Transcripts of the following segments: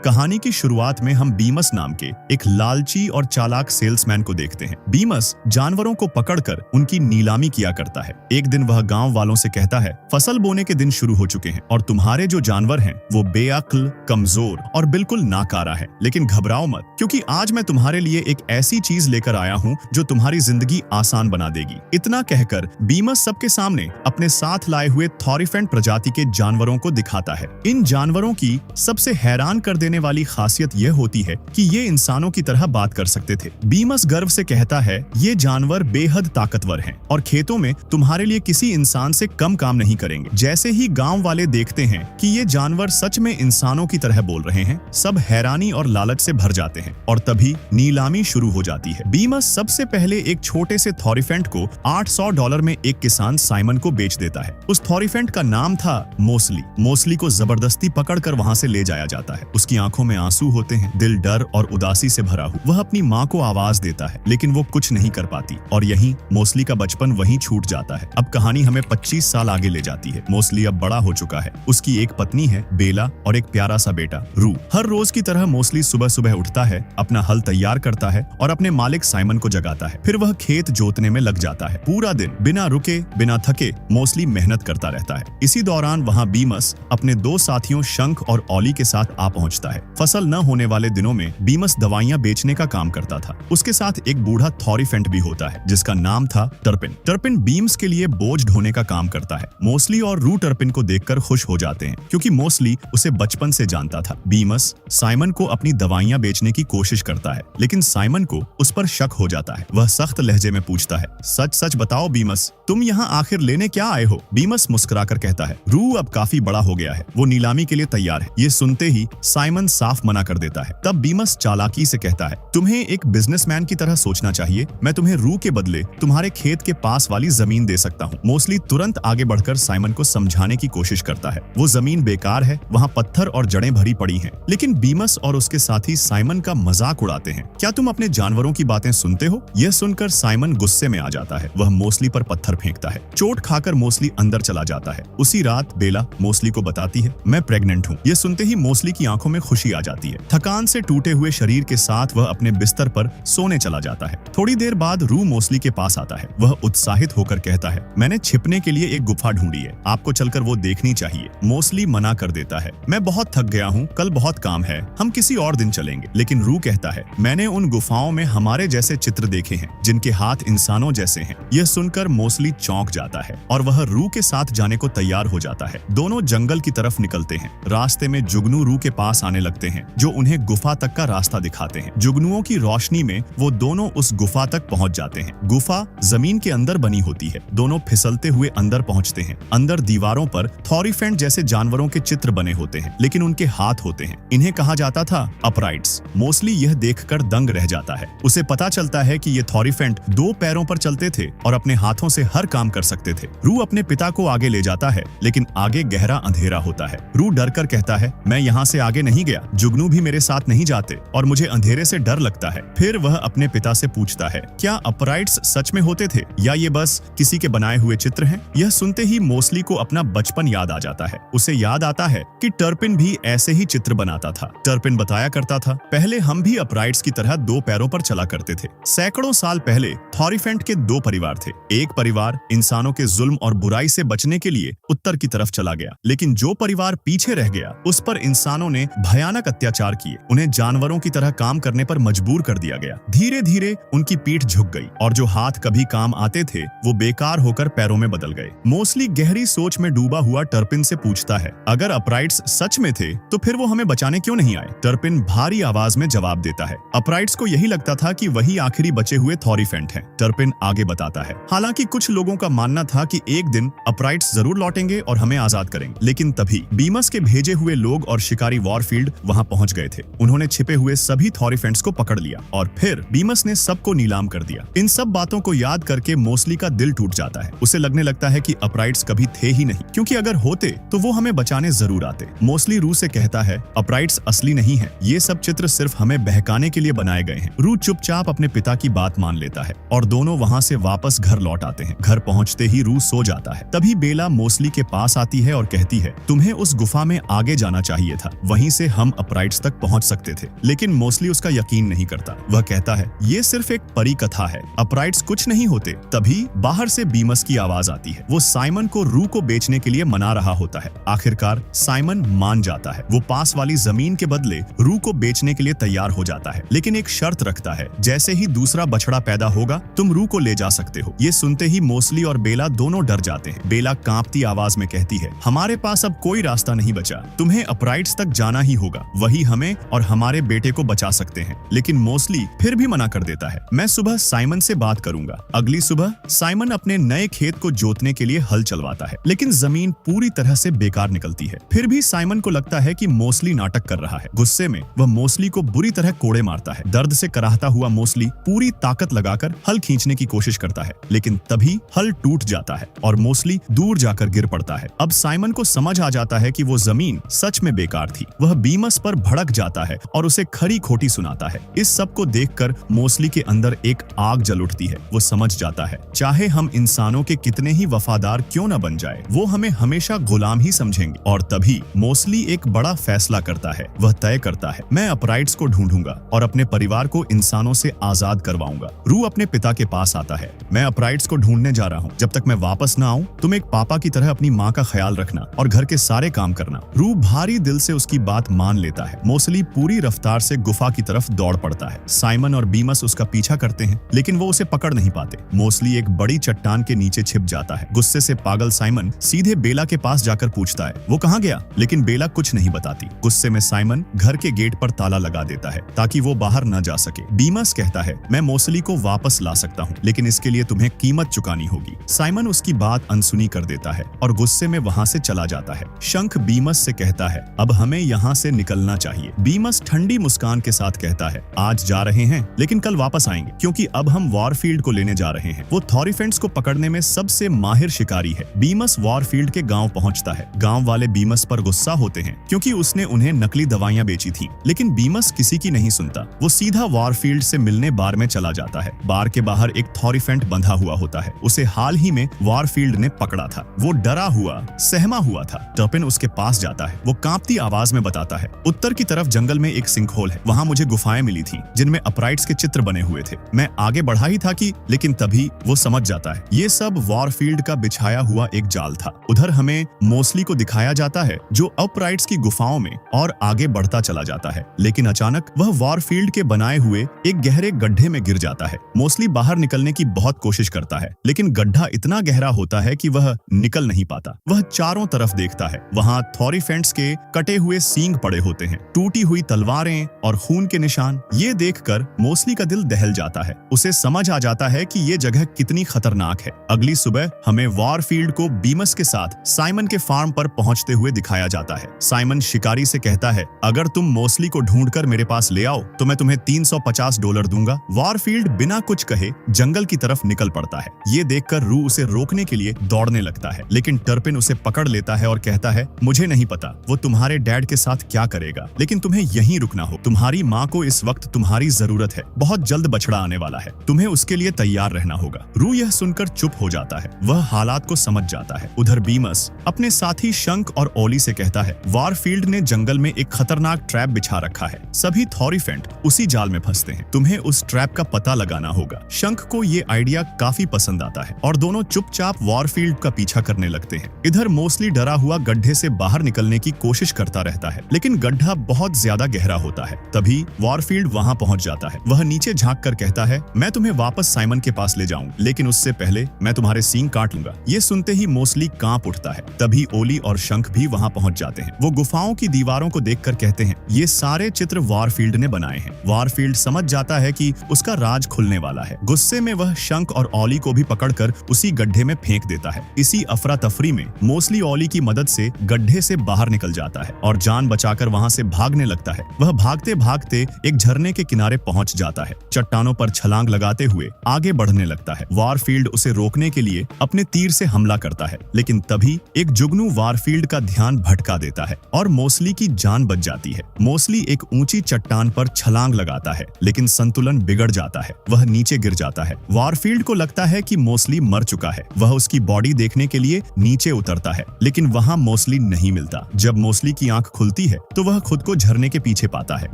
कहानी की शुरुआत में हम बीमस नाम के एक लालची और चालाक सेल्समैन को देखते हैं। बीमस जानवरों को पकड़कर उनकी नीलामी किया करता है। एक दिन वह गांव वालों से कहता है, फसल बोने के दिन शुरू हो चुके हैं और तुम्हारे जो जानवर हैं वो बेअक्ल, कमजोर और बिल्कुल नाकारा है। लेकिन घबराओ मत, क्योंकि आज मैं तुम्हारे लिए एक ऐसी चीज लेकर आया हूँ जो तुम्हारी जिंदगी आसान बना देगी। इतना कहकर बीमस सबके सामने अपने साथ लाए हुए थॉरिफेंट प्रजाति के जानवरों को दिखाता है। इन जानवरों की सबसे हैरान कर देने वाली खासियत यह होती है कि ये इंसानों की तरह बात कर सकते थे। बीमस गर्व से कहता है, ये जानवर बेहद ताकतवर हैं और खेतों में तुम्हारे लिए किसी इंसान से कम काम नहीं करेंगे। जैसे ही गांव वाले देखते हैं कि ये जानवर सच में इंसानों की तरह बोल रहे हैं, सब हैरानी और लालच से भर जाते हैं और तभी नीलामी शुरू हो जाती है। बीमस सबसे पहले एक छोटे से थॉरिफेंट को $800 में एक किसान साइमन को बेच देता है। उस थॉरिफेंट का नाम था मोस्ली। मोस्ली को जबरदस्ती पकड़कर वहां से ले जाया जाता है। उसकी आंखों में आंसू होते हैं, दिल डर और उदासी से भरा हुआ। वह अपनी माँ को आवाज देता है, लेकिन वो कुछ नहीं कर पाती और यहीं मोस्ली का बचपन वहीं छूट जाता है। अब कहानी हमें 25 साल आगे ले जाती है। मोस्ली अब बड़ा हो चुका है। उसकी एक पत्नी है बेला और एक प्यारा सा बेटा रू। हर रोज की तरह मोस्ली सुबह सुबह उठता है, अपना हल तैयार करता है और अपने मालिक साइमन को जगाता है। फिर वह खेत जोतने में लग जाता है। पूरा दिन बिना रुके बिना थके मोस्ली मेहनत करता रहता है। इसी दौरान वहाँ बीमस अपने दो साथियों शंख और ऑली के साथ आ पहुँचता है। फसल न होने वाले दिनों में बीमस दवाइयां बेचने का काम करता था। उसके साथ एक बूढ़ा थॉरिफेंट भी होता है जिसका नाम था टर्पिन। टर्पिन बीम्स के लिए बोझ ढोने का काम करता है। मोस्ली और रू टर्पिन को देखकर खुश हो जाते हैं, क्योंकि मोस्ली उसे बचपन से जानता था। बीमस साइमन को अपनी दवाइयां बेचने की कोशिश करता है, लेकिन साइमन को उस पर शक हो जाता है। वह सख्त लहजे में पूछता है, सच सच बताओ बीमस, तुम यहाँ आखिर लेने क्या आए हो? बीमस मुस्कुराकर कहता है, रू अब काफी बड़ा हो गया है, वो नीलामी के लिए तैयार है। ये सुनते ही साइमन साफ मना कर देता है। तब बीमस चालाकी से कहता है, तुम्हें एक बिजनेसमैन की तरह सोचना चाहिए। मैं तुम्हें रू के बदले तुम्हारे खेत के पास वाली जमीन दे सकता हूँ। मोस्ली तुरंत आगे बढ़कर साइमन को समझाने की कोशिश करता है। वो जमीन बेकार है, वहाँ पत्थर और जड़ें भरी पड़ी हैं। लेकिन बीमस और उसके साथी साइमन का मजाक उड़ाते हैं। क्या तुम अपने जानवरों की बातें सुनते हो? यह सुनकर साइमन गुस्से में आ जाता है। वह मोस्ली पर पत्थर फेंकता है। चोट खाकर मोस्ली अंदर चला जाता है। उसी रात बेला मोस्ली को बताती है, मैं प्रेग्नेंट हूँ। यह सुनते ही मोस्ली की आंखों में खुशी आ जाती है। थकान से टूटे हुए शरीर के साथ वह अपने बिस्तर पर सोने चला जाता है। थोड़ी देर बाद रू मोस्ली के पास आता है। वह उत्साहित होकर कहता है, मैंने छिपने के लिए एक गुफा ढूंढी है, आपको चलकर वो देखनी चाहिए। मोस्ली मना कर देता है, मैं बहुत थक गया हूँ, कल बहुत काम है, हम किसी और दिन चलेंगे। लेकिन रू कहता है, मैंने उन गुफाओं में हमारे जैसे चित्र देखे हैं जिनके हाथ इंसानों जैसे हैं। यह सुनकर मोस्ली चौंक जाता है और वह रू के साथ जाने को तैयार हो जाता है। दोनों जंगल की तरफ निकलते हैं। रास्ते में जुगनू रू के पास आने लगते हैं, जो उन्हें गुफा तक का रास्ता दिखाते हैं। जुगनुओं की रोशनी में वो दोनों उस गुफा तक पहुंच जाते हैं। गुफा जमीन के अंदर बनी होती है। दोनों फिसलते हुए अंदर पहुंचते हैं। अंदर दीवारों पर थॉरिफेंट जैसे जानवरों के चित्र बने होते हैं, लेकिन उनके हाथ होते हैं। इन्हें कहा जाता था अपराइट्स। मोस्ली यह देखकर दंग रह जाता है। उसे पता चलता है कि ये थॉरिफेंट 2 पैरों पर चलते थे और अपने हाथों से हर काम कर सकते थे। रू अपने पिता को आगे ले जाता है, लेकिन आगे गहरा अंधेरा होता है। रू डरकर कहता है, मैं यहाँ से आगे नहीं गया, जुगनू भी मेरे साथ नहीं जाते और मुझे अंधेरे से डर लगता है। फिर वह अपने पिता से पूछता है, क्या अपराइट्स सच में होते थे या ये बस किसी के बनाए हुए चित्र हैं? यह सुनते ही मोस्ली को अपना बचपन याद आ जाता है। उसे याद आता है कि टर्पिन भी ऐसे ही चित्र बनाता था। टर्पिन बताया करता था, पहले हम भी अपराइट्स की तरह 2 पैरों पर चला करते थे। सैकड़ों साल पहले थॉरिफेंट के 2 परिवार थे। एक परिवार इंसानों के जुल्म और बुराई से बचने के लिए उत्तर की तरफ चला गया, लेकिन जो परिवार पीछे रह गया उस पर इंसानों ने भयानक अत्याचार किए। उन्हें जानवरों की तरह काम करने पर मजबूर कर दिया गया। धीरे धीरे उनकी पीठ झुक गई और जो हाथ कभी काम आते थे वो बेकार होकर पैरों में बदल गए। मोस्ली गहरी सोच में डूबा हुआ टर्पिन से पूछता है, अगर अपराइट्स सच में थे तो फिर वो हमें बचाने क्यों नहीं आए? टर्पिन भारी आवाज में जवाब देता है, अपराइट्स को यही लगता था कि वही आखिरी बचे हुए थॉरिफेंट हैं। टर्पिन आगे बताता है, हालांकि कुछ लोगों का मानना था कि एक दिन अपराइट्स जरूर लौटेंगे और हमें आजाद करेंगे। लेकिन तभी बीमस के भेजे हुए लोग और शिकारी वॉरफील्ड वहां पहुंच गए थे। उन्होंने छिपे हुए सभी थॉरिफेंट्स को पकड़ लिया और फिर बीमस ने सबको नीलाम कर दिया। इन सब बातों को याद करके मोस्ली का दिल टूट जाता है। उसे लगने लगता है कि अपराइट्स कभी थे ही नहीं, क्योंकि अगर होते तो वो हमें बचाने जरूर आते। मोस्ली रू से कहता है, अपराइट्स असली नहीं है, ये सब चित्र सिर्फ हमें बहकाने के लिए बनाए गए हैं। रू चुपचाप अपने पिता की बात मान लेता है और दोनों वहां से वापस घर लौट आते हैं। घर पहुंचते ही रू सो जाता है। तभी बेला मोस्ली के पास आती है और कहती है, तुम्हें उस गुफा में आगे जाना चाहिए था, वहीं से हम अपराइट्स तक पहुंच सकते थे। लेकिन मोस्टली उसका यकीन नहीं करता। वह कहता है ये सिर्फ एक परी कथा है, अपराइट्स कुछ नहीं होते। तभी बाहर से बीमस की आवाज आती है। वो साइमन को रू को बेचने के लिए मना रहा होता है। आखिरकार साइमन मान जाता है। वो पास वाली जमीन के बदले रू को बेचने के लिए तैयार हो जाता है, लेकिन एक शर्त रखता है, जैसे ही दूसरा बछड़ा पैदा होगा तुम रू को ले जा सकते हो। ये सुनते ही मोस्टली और बेला दोनों डर जाते हैं। बेला कांपती आवाज में कहती है, हमारे पास अब कोई रास्ता नहीं बचा, तुम्हें अपराइट्स तक जाना ही होगा, वही हमें और हमारे बेटे को बचा सकते हैं। लेकिन मोस्टली फिर भी मना कर देता है, मैं सुबह साइमन से बात करूंगा। अगली सुबह साइमन अपने नए खेत को जोतने के लिए हल चलवाता है, लेकिन जमीन पूरी तरह से बेकार निकलती है। फिर भी साइमन को लगता है कि मोस्टली नाटक कर रहा है। गुस्से में वह मोस्टली को बुरी तरह कोड़े मारता है। दर्द से कराहता हुआ मोस्टली पूरी ताकत लगाकर हल खींचने की कोशिश करता है, लेकिन तभी हल टूट जाता है और मोस्टली दूर जाकर गिर पड़ता है। अब साइमन को समझ आ जाता है कि वो जमीन सच में बेकार थी। वह बीमस पर भड़क जाता है और उसे खरी खोटी सुनाता है। इस सब को देखकर मोस्टली के अंदर एक आग जल उठती है। वो समझ जाता है, चाहे हम इंसानों के कितने ही वफादार क्यों न बन जाए, वो हमें हमेशा गुलाम ही समझेंगे। और तभी मोस्टली एक बड़ा फैसला करता है। वह तय करता है, मैं अपराइट्स को ढूंढूंगा और अपने परिवार को इंसानों से आजाद करवाऊंगा। रू अपने पिता के पास आता है, मैं अपराइट्स को ढूंढने जा रहा हूँ। जब तक मैं वापस न आऊं, तुम एक पापा की तरह अपनी माँ का ख्याल रखना और घर के सारे काम करना। रू भारी दिल से उसकी बात मान लेता है। मोस्टली पूरी रफ्तार से गुफा की तरफ दौड़ पड़ता है। साइमन और बीमस उसका पीछा करते हैं, लेकिन वो उसे पकड़ नहीं पाते। मोस्टली एक बड़ी चट्टान के नीचे छिप जाता है। गुस्से से पागल साइमन सीधे बेला के पास जाकर पूछता है, वो कहाँ गया? लेकिन बेला कुछ नहीं बताती। गुस्से में साइमन घर के गेट पर ताला लगा देता है ताकि वो बाहर न जा सके। बीमस कहता है, मैं मोस्टली को वापस ला सकता हूँ, लेकिन इसके लिए तुम्हें कीमत चुकानी होगी। साइमन उसकी बात अनसुनी कर देता है और गुस्से में वहाँ से चला जाता है। शंख बीमस से कहता है, अब हमें यहाँ से निकलना चाहिए। बीमस ठंडी मुस्कान के साथ कहता है, आज जा रहे हैं लेकिन कल वापस आएंगे, क्योंकि अब हम वॉरफील्ड को लेने जा रहे हैं। वो थॉरीफेंट्स को पकड़ने में सबसे माहिर शिकारी है। बीमस वॉरफील्ड के गांव पहुंचता है। गांव वाले बीमस पर गुस्सा होते हैं क्योंकि उसने उन्हें नकली दवाइयां बेची थी, लेकिन बीमस किसी की नहीं सुनता। वो सीधा वॉरफील्ड से मिलने बार में चला जाता है। बार के बाहर एक थॉरीफेंट बंधा हुआ होता है। उसे हाल ही में वॉरफील्ड ने पकड़ा था। वो डरा हुआ, सहमा हुआ था। टर्पिन उसके पास जाता है। वो कांपती आवाज में बताता है, उत्तर की तरफ जंगल में एक सिंकहोल है, वहाँ मुझे गुफाएं मिली थी जिनमें अपराइट्स के चित्र बने हुए थे। मैं आगे बढ़ा ही था कि लेकिन तभी वो समझ जाता है ये सब वॉरफील्ड का बिछाया हुआ एक जाल था। उधर हमें मोस्टली को दिखाया जाता है जो अपराइट्स की गुफाओं में और आगे बढ़ता चला जाता है, लेकिन अचानक वह वॉरफील्ड के बनाए हुए एक गहरे गड्ढे में गिर जाता है। मोस्टली बाहर निकलने की बहुत कोशिश करता है, लेकिन गड्ढा इतना गहरा होता है कि वह निकल नहीं पाता। वह चारों तरफ देखता है, वहाँ थॉरीफेंट्स के कटे हुए सींग पड़े होते हैं, टूटी हुई तलवारें और खून के निशान। ये देखकर मोस्टली का दिल दहल जाता है। उसे समझ आ जाता है कि ये जगह कितनी खतरनाक है। अगली सुबह हमें वॉरफील्ड को बीमस के साथ साइमन के फार्म पर पहुंचते हुए दिखाया जाता है। साइमन शिकारी से कहता है, अगर तुम मोस्टली को ढूंढकर मेरे पास ले आओ तो मैं तुम्हें $350 दूंगा। वॉरफील्ड बिना कुछ कहे जंगल की तरफ निकल पड़ता है। ये देखकर रू उसे रोकने के लिए दौड़ने लगता है, लेकिन टर्पिन उसे पकड़ लेता है और कहता है, मुझे नहीं पता वो तुम्हारे डैड के साथ क्या करेगा, लेकिन तुम्हें यहीं रुकना हो। तुम्हारी माँ को इस वक्त तुम्हारी जरूरत है। बहुत जल्द बछड़ा आने वाला है, तुम्हें उसके लिए तैयार रहना होगा। रू यह सुनकर चुप हो जाता है। वह हालात को समझ जाता है। उधर बीमस अपने साथी शंख और ओली से कहता है, वॉरफील्ड ने जंगल में एक खतरनाक ट्रैप बिछा रखा है। सभी थॉरीफेंट उसी जाल में फंसते हैं। तुम्हें उस ट्रैप का पता लगाना होगा। शंख को ये आइडिया काफी पसंद आता है और दोनों चुपचाप वॉरफील्ड का पीछा करने लगते हैं। इधर मोस्टली डरा हुआ गड्ढे से बाहर निकलने की कोशिश करता रहता है, लेकिन गड्ढा बहुत ज्यादा गहरा होता है। तभी वॉरफील्ड वहां पहुंच जाता है। वह नीचे झांक कर कहता है, मैं तुम्हें वापस साइमन के पास ले जाऊं, लेकिन उससे पहले मैं तुम्हारे सींग काट लूंगा। ये सुनते ही मोस्टली कांप उठता है। तभी ओली और शंख भी वहां पहुंच जाते हैं। वो गुफाओं की दीवारों को देखकर कहते हैं, ये सारे चित्र वॉरफील्ड ने बनाए हैं। वॉरफील्ड समझ जाता है कि उसका राज खुलने वाला है। गुस्से में वह शंख और ओली को भी पकड़कर उसी गड्ढे में फेंक देता है। इसी अफरा तफरी में मोस्टली ओली की मदद से गड्ढे से बाहर निकल जाता है और जान बचाकर वहां से भागने लगता है। वह भागते भागते एक झरने के किनारे पहुंच जाता है। चट्टानों पर छलांग लगाते हुए आगे बढ़ने लगता है। वॉरफील्ड उसे रोकने के लिए अपने तीर से हमला करता है, लेकिन तभी एक जुगनू वॉरफील्ड का ध्यान भटका देता है और मोस्टली की जान बच जाती है। मोस्टली एक ऊंची चट्टान पर छलांग लगाता है, लेकिन संतुलन बिगड़ जाता है। वह नीचे गिर जाता है। वॉरफील्ड को लगता है कि मोस्टली मर चुका है। वह उसकी बॉडी देखने के लिए नीचे उतरता है, लेकिन वहां मोस्टली नहीं मिलता। जब मोस्टली की आंख खुलती है तो वह खुद को झरने के पीछे पाता है।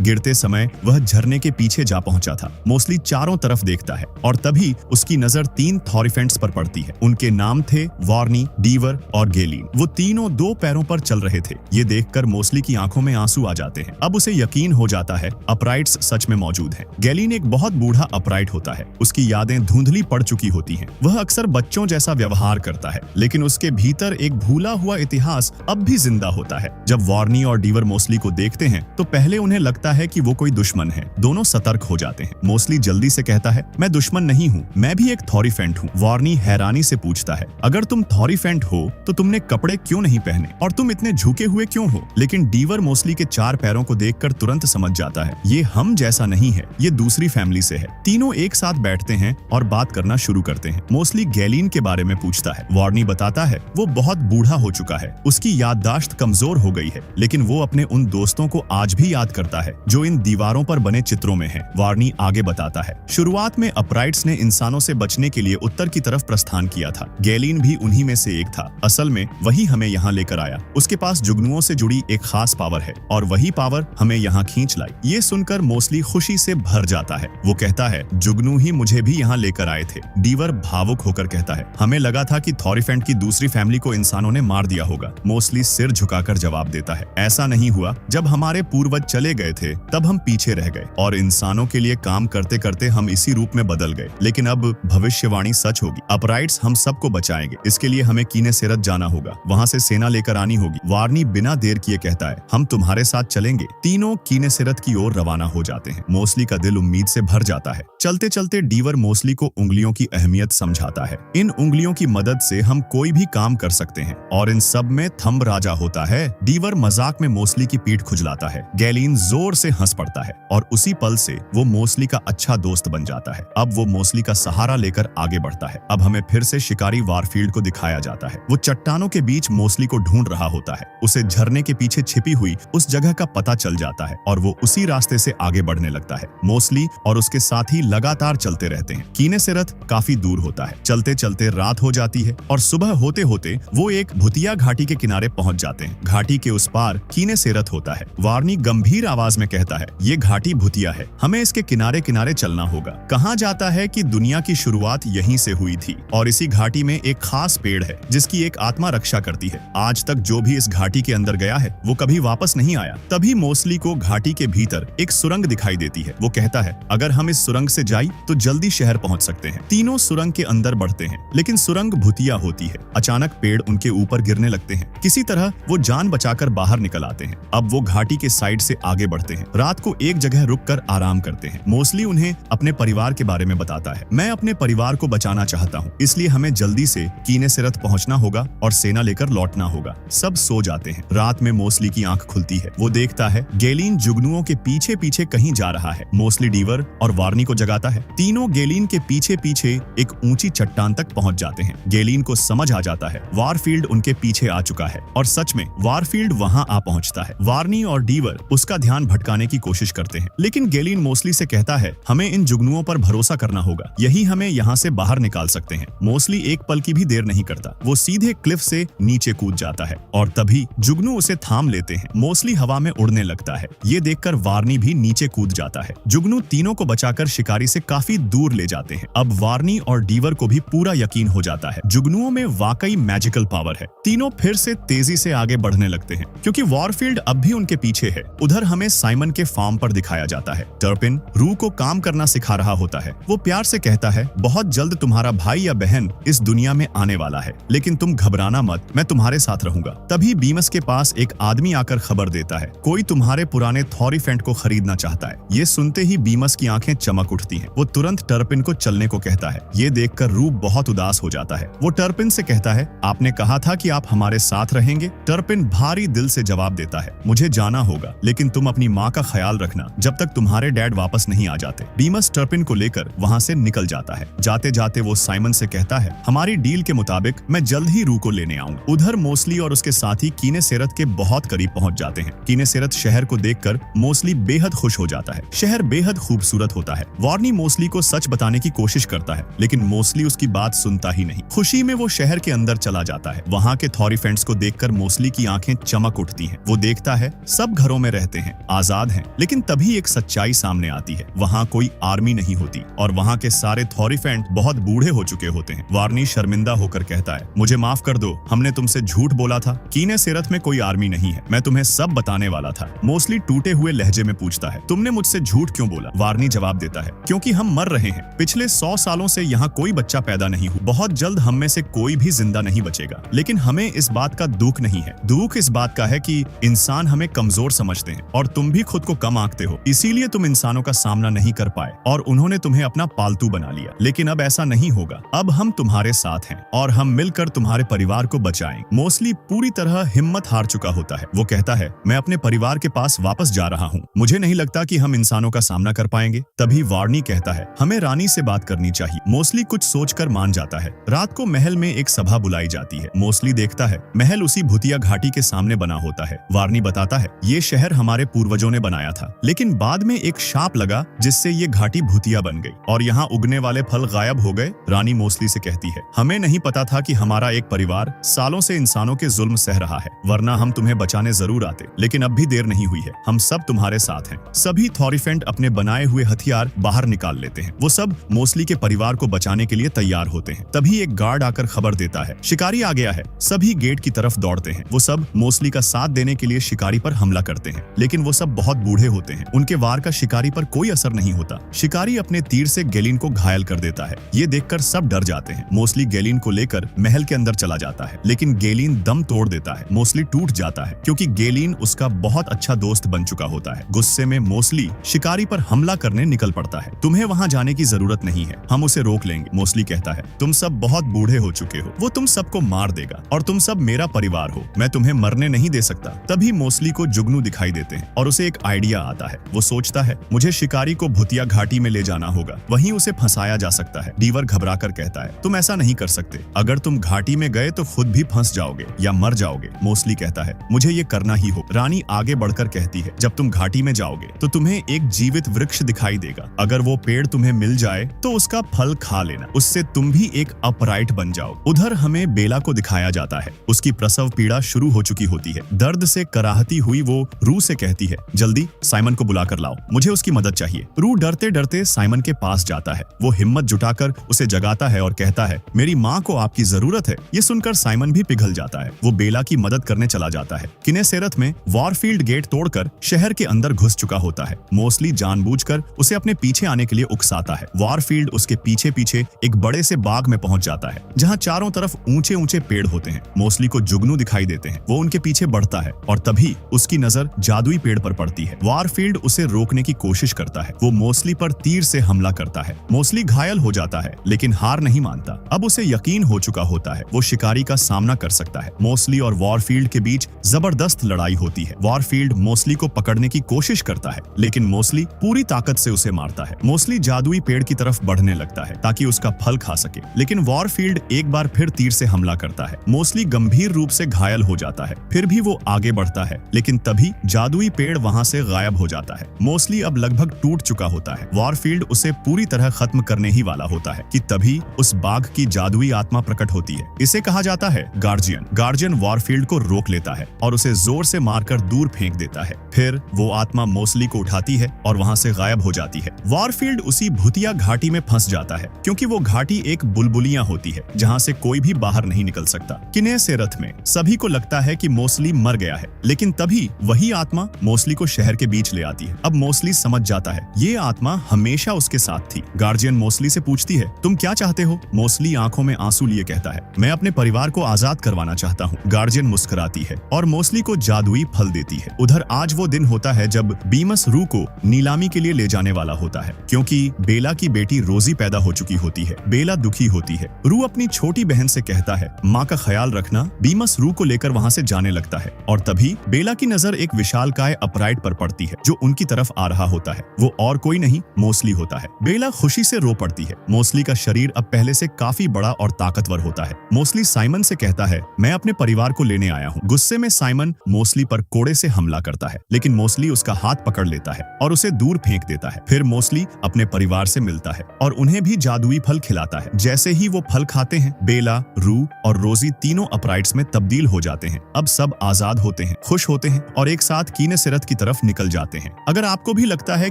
गिरते समय वह झरने के पीछे जा पहुंचा था। मोस्टली चारों तरफ देखता है और तभी उसकी नजर 3 थॉरीफेंट्स पर पड़ती है। उनके नाम थे वार्नी, डीवर और गेलीन। वो तीनों 2 पैरों पर चल रहे थे। ये देखकर मोस्टली की आंखों में आंसू आ जाते हैं। अब उसे यकीन हो जाता है अपराइट्स सच में मौजूद हैं। गेलीन एक बहुत बूढ़ा अपराइट होता है। उसकी यादें धुंधली पड़ चुकी होती हैं। वह अक्सर बच्चों जैसा व्यवहार करता है, लेकिन उसके भीतर एक भूला हुआ इतिहास अब भी जिंदा होता है। जब वार्नी और डीवर मोस्टली को देखते हैं तो पहले उन्हें लगता है कि वो कोई दुश्मन है। दोनों सतर्क हो जाते हैं। मोस्टली जल्दी से कहता है, मैं दुश्मन नहीं हूँ, मैं भी एक थॉरीफेंट हूँ। वार्नी हैरानी से पूछता है, अगर तुम थॉरीफेंट हो तो तुमने कपड़े क्यों नहीं पहने और तुम इतने झुके हुए क्यों हो? लेकिन डीवर मोस्टली के 4 पैरों को देखकर तुरंत समझ जाता है, ये हम जैसा नहीं है, ये दूसरी फैमिली से है। तीनों एक साथ बैठते हैं और बात करना शुरू करते हैं। मोस्टली गेलीन के बारे में पूछता है। वार्नी बताता है वो बहुत बूढ़ा हो चुका है, उसकी याददाश्त कमजोर हो गई है, लेकिन वो अपने उन दोस्तों को आज भी याद करता है जो इन दीवारों पर बने चित्रों में हैं। वार्नी आगे बताता है, शुरुआत में अपराइट्स ने इंसानों से बचने के लिए उत्तर की तरफ प्रस्थान किया था। गेलीन भी उन्हीं में से एक था। असल में वही हमें यहाँ लेकर आया। उसके पास जुगनुओं से जुड़ी एक खास पावर है और वही पावर हमें यहाँ खींच लाई। ये सुनकर मोस्टली खुशी से भर जाता है। वो कहता है, जुगनू ही मुझे भी यहाँ लेकर आए थे। डीवर भावुक होकर कहता है, हमें लगा था कि थॉरीफेंट की दूसरी फैमिली को इंसानों ने मार दिया होगा। मोस्टली सिर झुकाकर जवाब देता है, ऐसा नहीं हुआ। जब हमारे पूर्वज चले गए थे तब हम पीछे रह गए और इंसानों के लिए काम करते करते हम इसी रूप में बदल गए। लेकिन अब भविष्यवाणी सच होगी। अपराइट्स हम सबको बचाएंगे। इसके लिए हमें कीने सेरत जाना होगा। वहाँ से सेना लेकर आनी होगी। वार्नी बिना देर किए कहता है, हम तुम्हारे साथ चलेंगे। तीनों कीने सेरत की ओर रवाना हो जाते हैं। मोस्टली का दिल उम्मीद से भर जाता है। चलते चलते डीवर मोस्टली को उंगलियों की अहमियत समझाता है। इन उंगलियों की मदद से हम कोई भी काम कर सकते हैं और इन सब में थंब राजा होता है। डीवर मजाक में मोस्टली की पीठ खुजलाता है। गेलीन जोर से हंस पड़ता है और उसी पल से वो मोस्टली का अच्छा दोस्त बन जाता है। अब वो मोस्टली का सहारा लेकर आगे बढ़ता है। अब हमें फिर से शिकारी वारफील्ड को दिखाया जाता है। वो चट्टानों के बीच मोस्टली को ढूंढ रहा होता है। उसे झरने के पीछे छिपी हुई उस जगह का पता चल जाता है और वो उसी रास्ते से आगे बढ़ने लगता है। मोस्टली और उसके साथी लगातार चलते रहते हैं। कीने सेरत काफी दूर होता है। चलते चलते रात हो जाती है और सुबह होते होते वो एक भुतिया घाटी के किनारे पहुंच जाते हैं। घाटी के उस पार कीने सेरत होता है। वार्नी गंभीर आवाज में कहता है, ये घाटी भुतिया है, हमें इसके किनारे किनारे चलना होगा। कहा जाता है कि दुनिया की शुरुआत यहीं से हुई थी और इसी घाटी में एक खास पेड़ है जिसकी एक आत्मा रक्षा करती है। आज तक जो भी इस घाटी के अंदर गया है वो कभी वापस नहीं आया। तभी मोस्टली को घाटी के भीतर एक सुरंग दिखाई देती है। वो कहता है, अगर हम इस सुरंग से जाए तो जल्दी शहर पहुंच सकते हैं। तीनों सुरंग के अंदर बढ़ते हैं, लेकिन सुरंग भुतिया होती है। अचानक पेड़ उनके ऊपर गिरने लगते हैं। किसी तरह वो जान बचाकर बाहर निकल आते हैं। अब वो घाटी के साइड से आगे बढ़ते हैं। रात को एक जगह रुककर आराम करते हैं। मोस्टली उन्हें अपने परिवार के बारे में बताता है। मैं अपने परिवार को बचाना चाहता हूँ, इसलिए हमें जल्दी से कीने सेरत पहुंचना होगा और सेना लेकर लौटना होगा। सब सो जाते हैं। रात में मोस्टली की आंख खुलती है। वो देखता है गेलीन जुगनुओं के पीछे पीछे कहीं जा रहा है। मोस्टली डीवर और वार्नी को जगाता है। तीनों गेलीन के पीछे पीछे एक ऊंची चट्टान तक पहुंच जाते हैं। गेलीन को समझ आ जाता है वारफील्ड उनके पीछे आ चुका है और सच में वारफील्ड वहां आ पहुंचता है। वार्नी और डीवर उसका ध्यान भटकाने की कोशिश करते हैं, लेकिन गेलीन मोस्टली से कहता है, हमें इन जुगनुओं पर भरोसा करना होगा, यही हमें यहाँ से बाहर निकाल सकते हैं। मोस्टली एक पल की भी देर नहीं करता। वो सीधे क्लिफ से नीचे कूद जाता है और तभी जुगनू उसे थाम लेते हैं। मोस्टली हवा में उड़ने लगता है। ये देखकर वार्नी भी नीचे कूद जाता है। जुगनू तीनों को बचाकर शिकारी से काफी दूर ले जाते हैं। अब वार्नी और डीवर को भी पूरा यकीन हो जाता है, जुगनुओं में वाकई मैजिकल पावर है। तीनों फिर से तेजी से आगे बढ़ने लगते हैं क्योंकि वारफील्ड अब भी उनके पीछे है। उधर हमें साइमन के फार्म पर दिखाया जाता है। टर्पिन रू को काम करना सिखा रहा होता है। वो प्यार से कहता है, बहुत जल्द तुम्हारा भाई या बहन इस दुनिया में आने वाला है, लेकिन तुम घबराना मत, मैं तुम्हारे साथ रहूंगा। तभी बीमस के पास एक आदमी आकर खबर देता है, कोई तुम्हारे पुराने थॉरीफेंट को खरीदना चाहता है। ये सुनते ही बीमस की आंखें चमक उठती हैं। वो तुरंत टर्पिन को चलने को कहता है। ये देखकर रू बहुत उदास हो जाता है। वो टर्पिन से कहता है, आपने कहा था कि आप हमारे साथ रहेंगे। टर्पिन भारी दिल से जवाब देता है, मुझे जाना होगा, लेकिन तुम अपनी माँ का ख्याल रखना जब तक तुम्हारे डैड वापस नहीं आ जाते। बीमस टर्पिन को लेकर वहाँ से निकल जाता है। जाते जाते वो साइमन से कहता है, हमारी डील के मुताबिक मैं जल्द ही रू को लेने आऊंगा। उधर मोस्टली और उसके साथी कीने सेरत के बहुत करीब पहुंच जाते हैं। कीने सेरत शहर को देखकर मोस्टली बेहद खुश हो जाता है। शहर बेहद खूबसूरत होता है। वार्नी मोस्टली को सच बताने की कोशिश करता है, लेकिन मोस्टली उसकी बात सुनता ही नहीं। खुशी में वो शहर के अंदर चला जाता है। वहाँ के थॉरीफेंट्स को देखकर मोस्टली की आंखें चमक उठती हैं। वो देखता है सब घरों में रहते हैं, आजाद हैं, लेकिन तभी एक सच्चाई सामने आती है। वहाँ कोई आर्मी नहीं होती और वहाँ के सारे थॉरिफेंट बहुत बूढ़े हो चुके होते हैं। वार्नी शर्मिंदा होकर कहता है, मुझे माफ कर दो, हमने तुमसे झूठ बोला था। कीने सेरत में कोई आर्मी नहीं है, मैं तुम्हें सब बताने वाला था। मोस्टली टूटे हुए लहजे में पूछता है, तुमने मुझसे झूठ क्यों बोला? वार्नी जवाब देता है, क्योंकि हम मर रहे हैं। पिछले 100 सालों से यहाँ कोई बच्चा पैदा नहीं हुआ। बहुत जल्द हम में से कोई भी जिंदा नहीं बचेगा। लेकिन हमें इस बात का दुख नहीं है। दुख इस बात का है कि इंसान हमें कमजोर समझते हैं और तुम भी खुद को कम आंकते हो। इसीलिए तुम इंसानों का सामना नहीं कर पाए और उन्होंने तुम्हें अपना पालतू बना लिया। लेकिन अब ऐसा नहीं होगा। अब हम तुम्हारे साथ हैं और हम मिलकर तुम्हारे परिवार को बचाएं। मोस्टली पूरी तरह हिम्मत हार चुका होता है। वो कहता है, मैं अपने परिवार के पास वापस जा रहा हूँ। मुझे नहीं लगता कि हम इंसानों का सामना कर पाएंगे। तभी वार्नी कहता है, हमें रानी से बात करनी चाहिए। मोस्टली कुछ सोचकर मान जाता है। रात को महल में एक सभा बुलाई जाती है। मोस्टली देखता है महल उसी भूतिया घाटी के सामने बना होता है। वार्नी बताता है, ये शहर हमारे पूर्वजों ने बनाया था, लेकिन बाद में एक शाप लगा जिससे ये घाटी भूतिया बन गई और यहाँ उगने वाले फल गायब हो गए। रानी मोस्टली से कहती है, हमें नहीं पता था कि हमारा एक परिवार सालों से इंसानों के जुल्म सह रहा है, वरना हम तुम्हें बचाने जरूर आते। लेकिन अब भी देर नहीं हुई है, हम सब तुम्हारे साथ हैं। सभी थॉरिफेंट अपने बनाए हुए हथियार बाहर निकाल लेते हैं। वो सब मोस्टली के परिवार को बचाने के लिए तैयार होते हैं। तभी एक गार्ड आकर खबर देता है, शिकारी आ गया है। सभी गेट की तरफ दौड़ते हैं। वो सब मोस्टली का साथ देने के लिए शिकारी पर हमला करते हैं, लेकिन वो सब बहुत बूढ़े होते हैं। उनके वार का शिकारी पर कोई असर नहीं होता। शिकारी अपने तीर से गैलीन को घायल कर देता है। ये देखकर सब डर जाते हैं। मोस्टली गैलीन को लेकर महल के अंदर चला जाता है, लेकिन गैलीन दम तोड़ देता है। मोस्टली टूट जाता है क्योंकि गैलीन उसका बहुत अच्छा दोस्त बन चुका होता है। गुस्से में मोस्टली शिकारी पर हमला करने निकल पड़ता है। तुम्हें वहां जाने की जरूरत नहीं है, हम उसे रोक लेंगे। मोस्टली कहता है, तुम सब बहुत बूढ़े हो चुके हो, वो तुम सबको मार देगा और तुम सब मेरा परिवार हो, मैं तुम्हें मरने नहीं दे सकता। तभी मोस्टली को जुगनू दिखाई देते हैं और उसे एक आइडिया आता है। वो सोचता है, मुझे शिकारी को भूतिया घाटी में ले जाना होगा, वहीं उसे फंसाया जा सकता है। डीवर घबराकर कहता है, तुम ऐसा नहीं कर सकते। अगर तुम घाटी में गए तो खुद भी फंस जाओगे या मर जाओगे। मोस्टली कहता है, मुझे ये करना ही हो। रानी आगे बढ़कर कहती है, जब तुम घाटी में जाओगे तो तुम्हें एक जीवित वृक्ष दिखाई देगा। अगर वो पेड़ तुम्हें मिल जाए तो उसका फल खा लेना, उससे तुम भी एक अपराइट बन जाओ। उधर हमें बेला को दिखाया जाता है। उसकी प्रसव पीड़ा शुरू हो चुकी होती है। दर्द से कराहती हुई वो रू से कहती है, जल्दी साइमन को बुलाकर लाओ, मुझे उसकी मदद चाहिए। रू डरते डरते साइमन के पास जाता है। वो हिम्मत जुटाकर उसे जगाता है और कहता है, मेरी माँ को आपकी जरूरत है। ये सुनकर साइमन भी पिघल जाता है। वो बेला की मदद करने चला जाता है। किनेसेरत में वॉरफील्ड गेट तोड़कर शहर के अंदर घुस चुका होता है। मोस्टली जानबूझकर उसे अपने पीछे आने के लिए उकसाता है। वॉरफील्ड उसके पीछे पीछे एक बड़े से बाग में पहुंच जाता है, जहाँ चारों तरफ ऊंचे ऊंचे पेड़ होते हैं। मोस्टली को जुगनू दिखाई देते हैं। वो उनके पीछे बढ़ता है और तभी उसकी नजर जादुई पेड़ पर पड़ती है। वॉरफील्ड उसे रोकने की कोशिश करता है। वो मोस्टली पर तीर से हमला करता है। मोस्टली घायल हो जाता है, लेकिन हार नहीं मानता। अब उसे यकीन हो चुका होता है वो शिकारी का सामना कर सकता है। मोस्टली और वॉरफील्ड के बीच जबरदस्त लड़ाई होती है। वॉरफील्ड मोस्टली को पकड़ने की कोशिश करता है, लेकिन मोस्टली पूरी ताकत से उसे मारता है। मोस्टली जादुई पेड़ की तरफ बढ़ने लगता है ताकि उसका फल खा सके, लेकिन वॉरफील्ड एक बार फिर तीर से हमला करता है। मोस्टली गंभीर रूप से घायल हो जाता है। फिर भी वो आगे बढ़ता है, लेकिन तभी जादुई पेड़ वहां से गायब हो जाता है। मोस्टली अब लगभग टूट चुका होता है। वॉरफील्ड उसे पूरी तरह खत्म करने ही वाला होता है कि तभी उस बाघ की जादुई आत्मा प्रकट होती है। इसे कहा जाता है गार्जियन। गार्जियन वॉरफील्ड को रोक लेता है और उसे जोर से मारकर दूर फेंक देता है। फिर वो आत्मा मोस्टली को उठाती है और वहां से गायब हो जाती है। वॉरफील्ड उसी भूतिया घाटी में फंस जाता है, क्योंकि वो घाटी एक बुलबुलियां होती है जहां से कोई भी बाहर नहीं निकल सकता। किनेसेरत में सभी को लगता है कि मोस्टली मर गया है, लेकिन तभी वही आत्मा मोस्टली को शहर के बीच ले आती है। अब मोस्टली समझ जाता है ये आत्मा हमेशा उसके साथ थी। गार्जियन मोस्टली से पूछती है, तुम क्या चाहते हो? मोस्टली आंखों में आंसू लिए कहता है, मैं अपने परिवार को आजाद करवाना चाहता हूँ। गार्जियन मुस्कुराती है और मोस्टली को जादुई फल देती है। उधर आज वो दिन होता है जब बीमस रू को नीलामी के लिए ले जाने वाला होता है, क्योंकि बेला की बेटी रोजी पैदा हो चुकी होती है। बेला दुखी होती है। रू अपनी छोटी बहन से कहता है, माँ का ख्याल रखना। बीमस रू को लेकर वहाँ से जाने लगता है और तभी बेला की नजर एक विशालकाय अपराइट पर पड़ती है जो उनकी तरफ आ रहा होता है। वो और कोई नहीं मोस्टली होता है। बेला खुशी से रो पड़ती है। मोस्टली का शरीर अब पहले से काफी बड़ा और ताकतवर होता है। मोस्टली साइमन से कहता है, मैं अपने परिवार को लेने आया हूँ। गुस्से में साइमन मोस्टली पर कोड़े से हमला करता है, लेकिन मोस्टली उसका हाथ पकड़ लेता है और उसे दूर फेंक देता है। फिर मोस्टली अपने परिवार से मिलता है और उन्हें भी जादुई फल खिलाता है। जैसे ही वो फल खाते हैं, बेला, रू और रोजी तीनों अपराइट्स में तब्दील हो जाते हैं। अब सब आजाद होते हैं। खुश होते हैं और एक साथ कीने सिरत की तरफ निकल जाते हैं। अगर आपको भी लगता है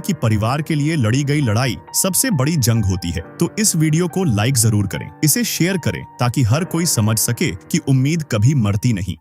कि परिवार के लिए लड़ी गई लड़ाई सबसे बड़ी जंग होती है तो इस वीडियो को लाइक जरूर करें, इसे शेयर करें ताकि हर कोई समझ सके कि उम्मीद कभी मरती नहीं।